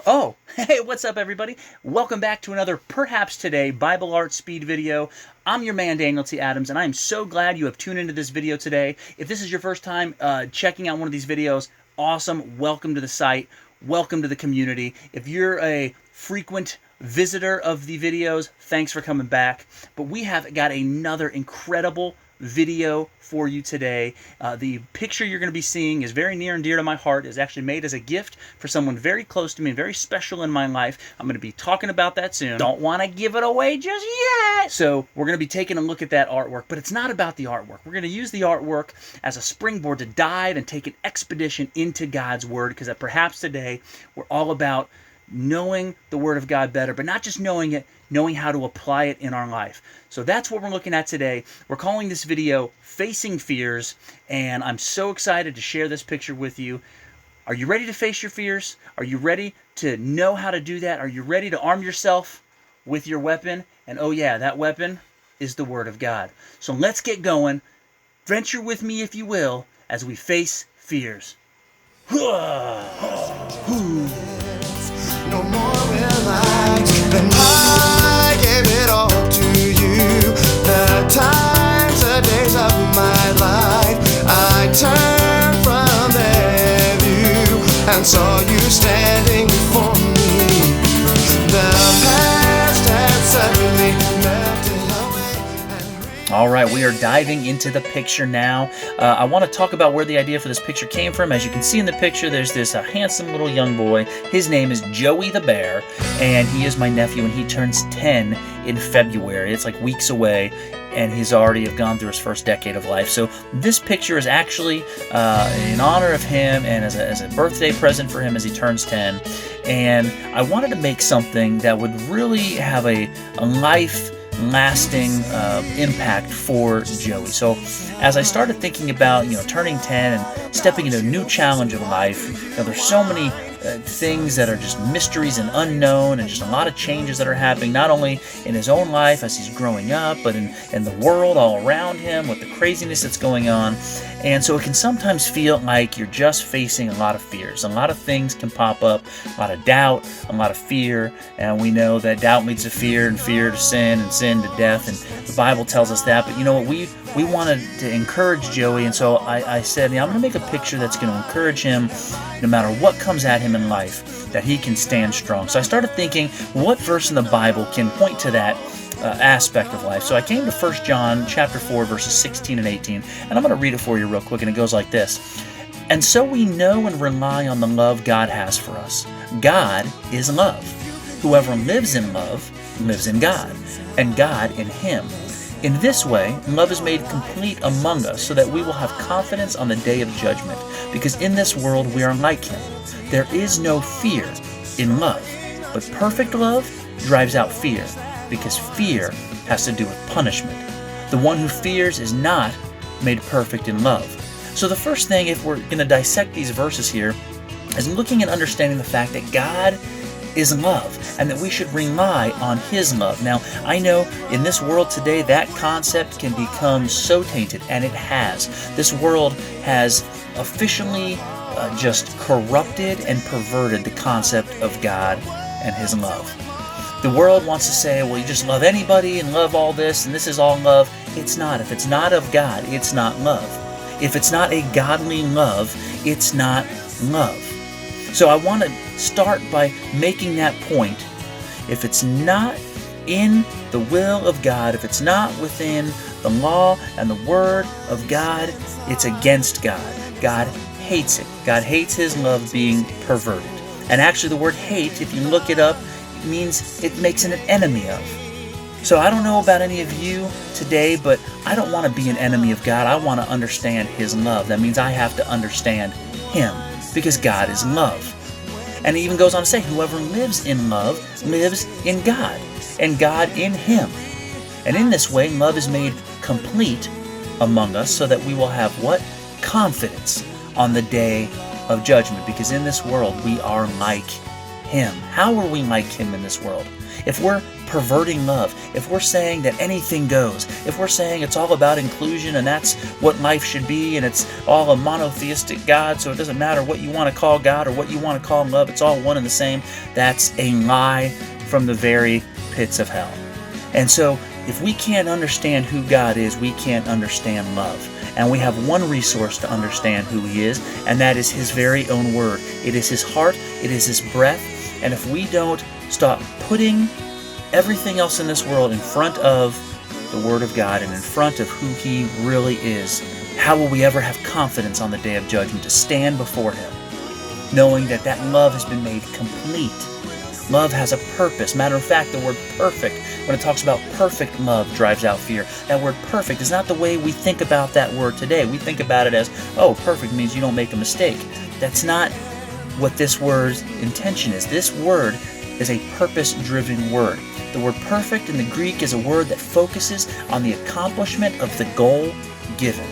Oh, hey, what's up, everybody? Welcome back to another Perhaps Today Bible Art Speed video. I'm your man, Daniel T. Adams, and I am so glad you have tuned into this video today. If this is your first time checking out one of these videos, awesome. Welcome to the site. Welcome to the community. If you're a frequent visitor of the videos, thanks for coming back. But we have got another incredible video for you today. The picture you're going to be seeing is very near and dear to my heart. It's actually made as a gift for someone very close to me and very special in my life. I'm going to be talking about that soon. Don't want to give it away just yet. So we're going to be taking a look at that artwork, but it's not about the artwork. We're going to use the artwork as a springboard to dive and take an expedition into God's Word, because perhaps today we're all about knowing the Word of God better, but not just knowing it, knowing how to apply it in our life. So that's what we're looking at today. We're calling this video Facing Fears, and I'm so excited to share this picture with you. Are you ready to face your fears? Are you ready to know how to do that? Are you ready to arm yourself with your weapon? And oh yeah, that weapon is the Word of God. So let's get going. Venture with me, if you will, as we face fears. No more relax than I gave it all to you. The times, the days of my life, I turned from their view and saw you standing before me. The past had suddenly melted away. All right, we are diving into the picture now. I want to talk about where the idea for this picture came from. As you can see in the picture, there's this handsome little young boy. His name is Joey the Bear, and he is my nephew, and he turns 10 in February. It's like weeks away, and he's already gone through his first decade of life. So this picture is actually in honor of him and as a birthday present for him as he turns 10. And I wanted to make something that would really have a life-lasting impact for Joey. So as I started thinking about turning 10 and stepping into a new challenge of life, there's so many things that are just mysteries and unknown, and just a lot of changes that are happening, not only in his own life as he's growing up, but in the world all around him with the craziness that's going on. And so it can sometimes feel like you're just facing a lot of fears. A lot of things can pop up, a lot of doubt, a lot of fear, and we know that doubt leads to fear, and fear to sin, and sin to death, and the Bible tells us that. But you know what, we wanted to encourage Joey, and so I said, I'm going to make a picture that's going to encourage him no matter what comes at him in life, that he can stand strong. So I started thinking, what verse in the Bible can point to that aspect of life? So I came to 1 John chapter 4, verses 16 and 18, and I'm going to read it for you real quick, and it goes like this. And so we know and rely on the love God has for us. God is love. Whoever lives in love lives in God, and God in him. In this way, love is made complete among us, so that we will have confidence on the day of judgment, because in this world we are like him. There is no fear in love, but perfect love drives out fear, because fear has to do with punishment. The one who fears is not made perfect in love. So the first thing, if we're going to dissect these verses here, is looking and understanding the fact that God is love, and that we should rely on his love. Now, I know in this world today that concept can become so tainted, and it has. This world has officially just corrupted and perverted the concept of God and his love. The world wants to say, well, you just love anybody and love all this, and this is all love. It's not. If it's not of God, it's not love. If it's not a godly love, it's not love. So I want to start by making that point. If it's not in the will of God, if it's not within the law and the word of God, it's against God. God hates it. God hates his love being perverted. And actually the word hate, if you look it up, it means it makes an enemy of. So I don't know about any of you today, but I don't want to be an enemy of God. I want to understand his love. That means I have to understand him, because God is love. And it even goes on to say, whoever lives in love lives in God, and God in him. And in this way, love is made complete among us, so that we will have what? Confidence on the day of judgment, because in this world we are like him. How are we like him in this world? If we're perverting love, if we're saying that anything goes, if we're saying it's all about inclusion and that's what life should be and it's all a monotheistic God, so it doesn't matter what you want to call God or what you want to call love, it's all one and the same, that's a lie from the very pits of hell. And so if we can't understand who God is, we can't understand love. And we have one resource to understand who He is, and that is His very own Word. It is His heart, it is His breath, and if we don't stop putting everything else in this world in front of the Word of God and in front of who He really is, how will we ever have confidence on the day of judgment to stand before Him, knowing that that love has been made complete? Love has a purpose. Matter of fact, the word perfect, when it talks about perfect love drives out fear, that word perfect is not the way we think about that word today. We think about it as, oh, perfect means you don't make a mistake. That's not what this word's intention is. This word is a purpose-driven word. The word perfect in the Greek is a word that focuses on the accomplishment of the goal given.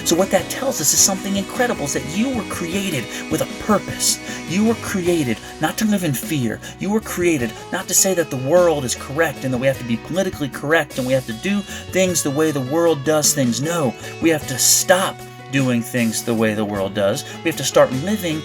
So what that tells us is something incredible, is that you were created with a purpose. You were created not to live in fear. You were created not to say that the world is correct and that we have to be politically correct and we have to do things the way the world does things. No, we have to stop doing things the way the world does. We have to start living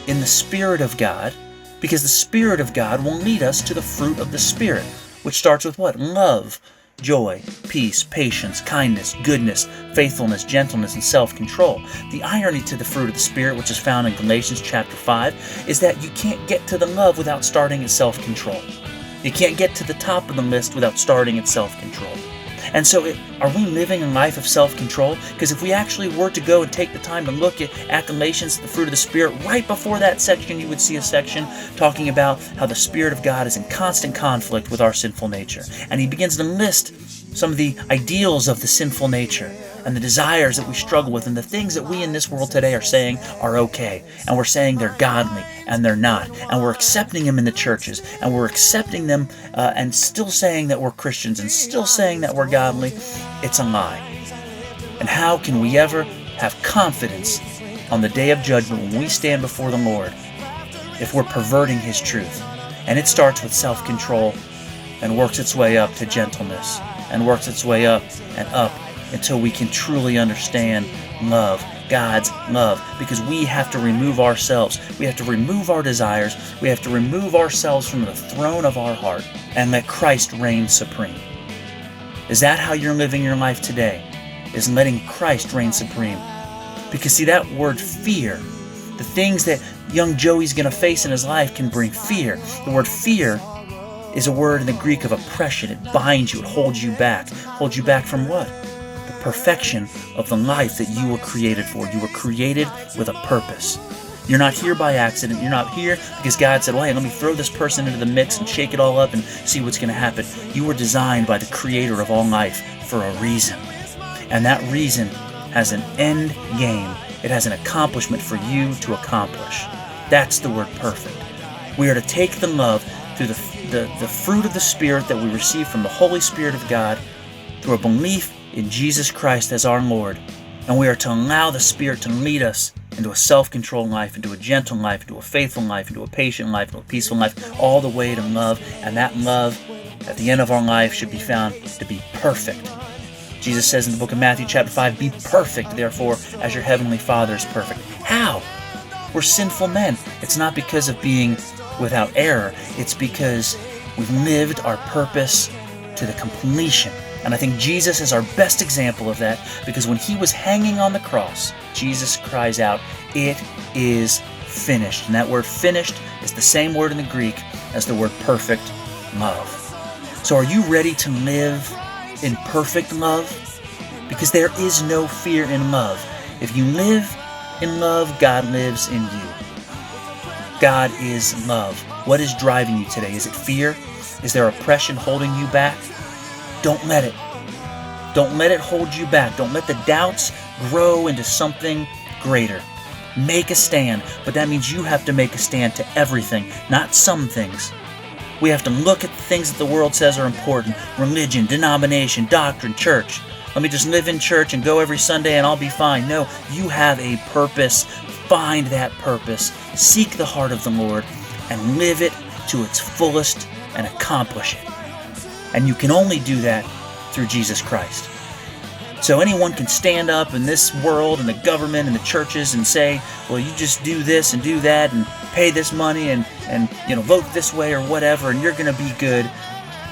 in the Spirit of God, because the Spirit of God will lead us to the fruit of the Spirit, which starts with what? Love, joy, peace, patience, kindness, goodness, faithfulness, gentleness, and self-control. The irony to the fruit of the Spirit, which is found in Galatians chapter 5, is that you can't get to the love without starting at self-control. You can't get to the top of the list without starting at self-control. And so are we living a life of self-control? Because if we actually were to go and take the time to look at Galatians, the fruit of the Spirit, right before that section you would see a section talking about how the Spirit of God is in constant conflict with our sinful nature. And he begins to list some of the ideals of the sinful nature and the desires that we struggle with and the things that we in this world today are saying are okay. And we're saying they're godly and they're not. And we're accepting them in the churches and we're accepting them and still saying that we're Christians and still saying that we're godly. It's a lie. And how can we ever have confidence on the day of judgment when we stand before the Lord if we're perverting His truth? And it starts with self-control and works its way up to gentleness and works its way up and up until we can truly understand love, God's love, because we have to remove ourselves. We have to remove our desires. We have to remove ourselves from the throne of our heart and let Christ reign supreme. Is that how you're living your life today? Is letting Christ reign supreme? Because see, that word fear, the things that young Joey's going to face in his life can bring fear. The word fear is a word in the Greek of oppression. It binds you. It holds you back. Holds you back from what? The perfection of the life that you were created for. You were created with a purpose. You're not here by accident. You're not here because God said, well, hey, let me throw this person into the mix and shake it all up and see what's going to happen. You were designed by the Creator of all life for a reason. And that reason has an end game. It has an accomplishment for you to accomplish. That's the word perfect. We are to take the love through the fruit of the Spirit that we receive from the Holy Spirit of God through a belief in Jesus Christ as our Lord. And we are to allow the Spirit to lead us into a self-controlled life, into a gentle life, into a faithful life, into a patient life, into a peaceful life, all the way to love. And that love, at the end of our life, should be found to be perfect. Jesus says in the book of Matthew chapter 5, be perfect, therefore, as your heavenly Father is perfect. How? We're sinful men. It's not because of being without error. It's because we've lived our purpose to the completion. And I think Jesus is our best example of that, because when He was hanging on the cross, Jesus cries out, it is finished. And that word finished is the same word in the Greek as the word perfect, love. So are you ready to live in perfect love? Because there is no fear in love. If you live in love, God lives in you. God is love. What is driving you today? Is it fear? Is there oppression holding you back? Don't let it. Don't let it hold you back. Don't let the doubts grow into something greater. Make a stand, but that means you have to make a stand to everything, not some things. We have to look at the things that the world says are important. Religion, denomination, doctrine, church. Let me just live in church and go every Sunday and I'll be fine. No, you have a purpose. Find that purpose. Seek the heart of the Lord and live it to its fullest and accomplish it. And you can only do that through Jesus Christ. So anyone can stand up in this world and the government and the churches and say, well, you just do this and do that and pay this money and vote this way or whatever and you're going to be good.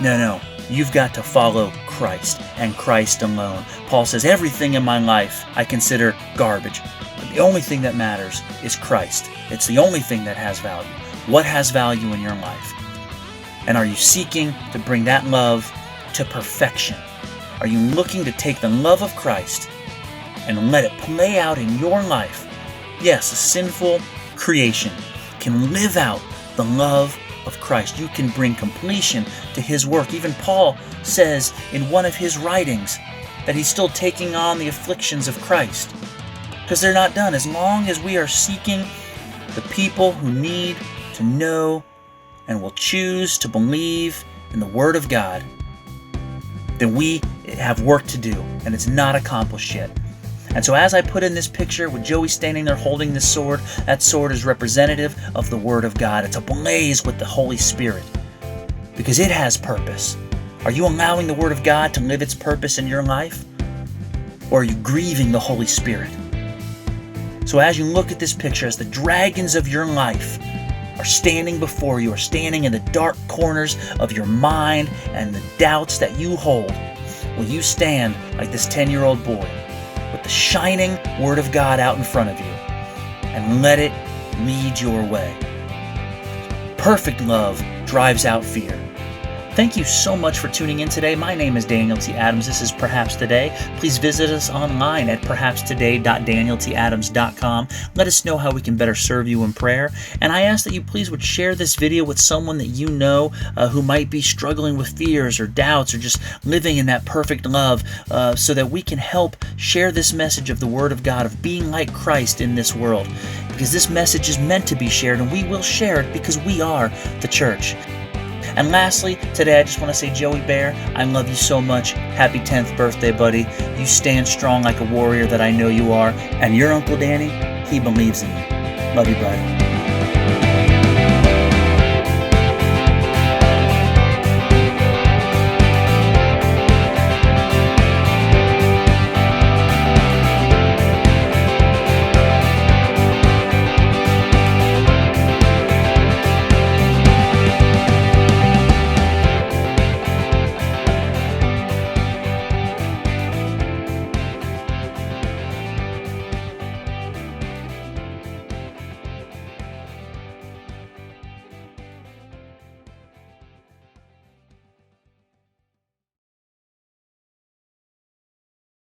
No. You've got to follow Christ and Christ alone. Paul says, everything in my life I consider garbage. But the only thing that matters is Christ. It's the only thing that has value. What has value in your life? And are you seeking to bring that love to perfection? Are you looking to take the love of Christ and let it play out in your life? Yes, a sinful creation can live out the love of Christ. You can bring completion to His work. Even Paul says in one of his writings that he's still taking on the afflictions of Christ because they're not done. As long as we are seeking the people who need to know and will choose to believe in the Word of God, then we have work to do, and it's not accomplished yet. And so as I put in this picture with Joey standing there holding this sword, that sword is representative of the Word of God. It's ablaze with the Holy Spirit because it has purpose. Are you allowing the Word of God to live its purpose in your life? Or are you grieving the Holy Spirit? So as you look at this picture, as the dragons of your life are standing before you, are standing in the dark corners of your mind and the doubts that you hold, will you stand like this 10-year-old boy with the shining Word of God out in front of you and let it lead your way? Perfect love drives out fear. Thank you so much for tuning in today. My name is Daniel T. Adams. This is Perhaps Today. Please visit us online at perhapstoday.danieltadams.com. Let us know how we can better serve you in prayer. And I ask that you please would share this video with someone that you know who might be struggling with fears or doubts or just living in that perfect love so that we can help share this message of the Word of God, of being like Christ in this world. Because this message is meant to be shared, and we will share it because we are the church. And lastly, today I just want to say, Joey Bear, I love you so much. Happy 10th birthday, buddy. You stand strong like a warrior that I know you are. And your Uncle Danny, he believes in you. Love you, buddy.